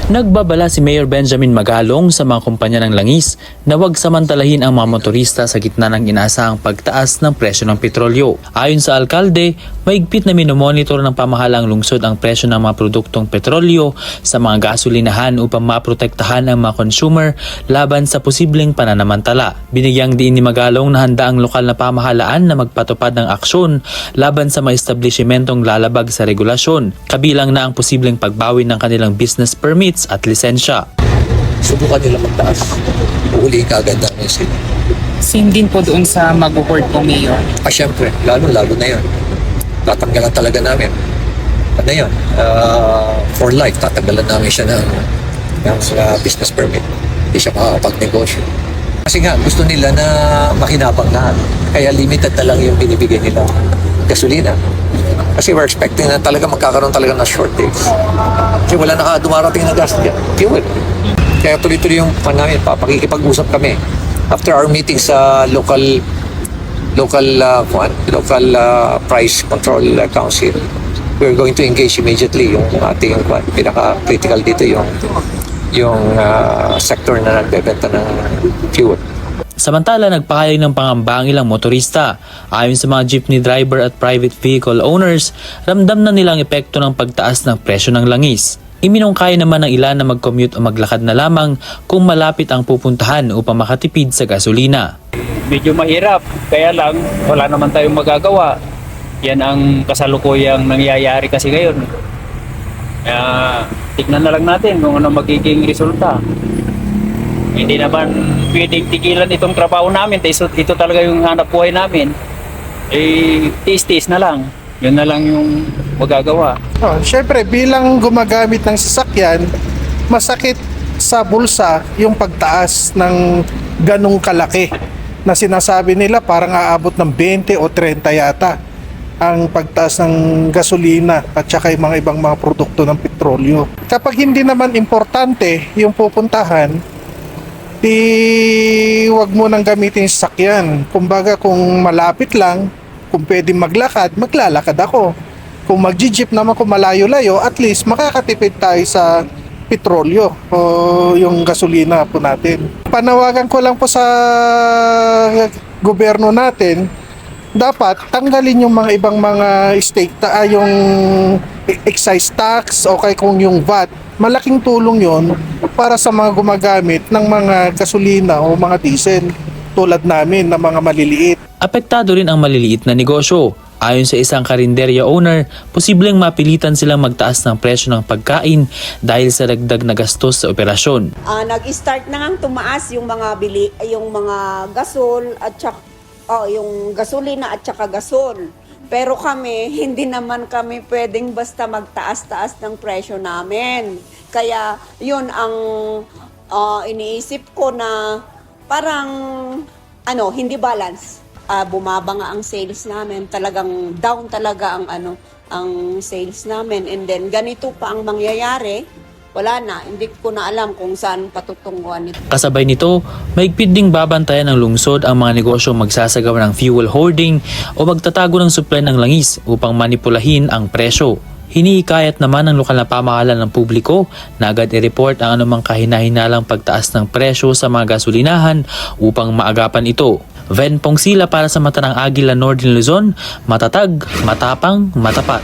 Nagbabala si Mayor Benjamin Magalong sa mga kumpanya ng langis na huwag samantalahin ang mga motorista sa gitna ng inaasahang pagtaas ng presyo ng petrolyo. Ayon sa alkalde, mahigpit na minomonitor ng pamahalang lungsod ang presyo ng mga produktong petrolyo sa mga gasolinahan upang maprotektahan ang mga consumer laban sa posibleng pananamantala. Binigyang diin ni Magalong na handa ang lokal na pamahalaan na magpatupad ng aksyon laban sa mga establishmentong lalabag sa regulasyon, kabilang na ang posibleng pagbawi ng kanilang business permits at lisensya. Subukan nila magtaas. Uulihin ka agad namin sila. Same din po doon sa mag-report po, Mayor. Siyempre, lalo na yun. Tatanggalan talaga namin. Ano yun? For life, tatanggalan namin siya ng business permit. Hindi siya makakapag-negosyo. Kasi nga, gusto nila na makinabang lahat. Kaya limited na lang yung binibigay nila gasolina. Kasi we're expecting na talaga magkakaroon talaga ng shortage. Kasi wala na dumarating na gas dyan. Fuel. Kaya tuloy-tuloy yung namin, pakikipag-usap kami. After our meeting sa local price control council, we're going to engage immediately yung ating pinaka-critical dito yung sector na nagbebenta ng fuel. Samantala, nagpahayag ng pangamba ang ilang motorista. Ayon sa mga jeepney driver at private vehicle owners, ramdam na nilang epekto ng pagtaas ng presyo ng langis. Iminungkay naman ng ilan na mag-commute o maglakad na lamang kung malapit ang pupuntahan upang makatipid sa gasolina. Medyo mahirap, kaya lang wala naman tayong magagawa. Yan ang kasalukuyang nangyayari kasi ngayon. Tignan na lang natin kung ano magiging resulta. Hindi naman pwedeng tigilan itong trabaho namin. Ito talaga yung hanap buhay namin. Tis-tis na lang. Yun na lang yung magagawa. Siyempre, bilang gumagamit ng sasakyan, masakit sa bulsa yung pagtaas ng ganong kalaki na sinasabi nila parang aabot ng 20 o 30 yata ang pagtaas ng gasolina at saka yung mga ibang mga produkto ng petrolyo. Kapag hindi naman importante yung pupuntahan, wag mo nang gamitin yung sasakyan. Kumbaga kung malapit lang, kung pwedeng maglakad, maglalakad ako. Kung mag-jeep naman kung malayo-layo, at least makakatipid tayo sa petrolyo o yung gasolina po natin. Panawagan ko lang po sa gobyerno natin, dapat tanggalin yung mga ibang mga yung excise tax o kaya kung yung VAT. Malaking tulong yon para sa mga gumagamit ng mga gasolina o mga diesel tulad namin na mga maliliit. Apektado rin ang maliliit na negosyo. Ayon sa isang karinderya owner, posibleng mapilitan silang magtaas ng presyo ng pagkain dahil sa dagdag na gastos sa operasyon. Nag-start na ngang tumaas yung mga gasol at saka yung gasolina at saka gasol. Pero kami, hindi naman kami pwedeng basta magtaas-taas ng presyo namin. Kaya yun ang iniisip ko na parang hindi balance. Bumaba nga ang sales namin, talagang down talaga ang sales namin. And then ganito pa ang mangyayari. Wala na, hindi ko na alam kung saan patutunguhan ito. Kasabay nito, mahigpit ding babantayan ng lungsod ang mga negosyong magsasagawa ng fuel hoarding o magtatago ng supply ng langis upang manipulahin ang presyo. Hinihikayat naman ng lokal na pamahalaan ng publiko na agad i-report ang anumang kahina-hinalang pagtaas ng presyo sa mga gasolinahan upang maagapan ito. Ven Pongsila para sa Mata ng Agila, Northern Luzon, matatag, matapang, matapat.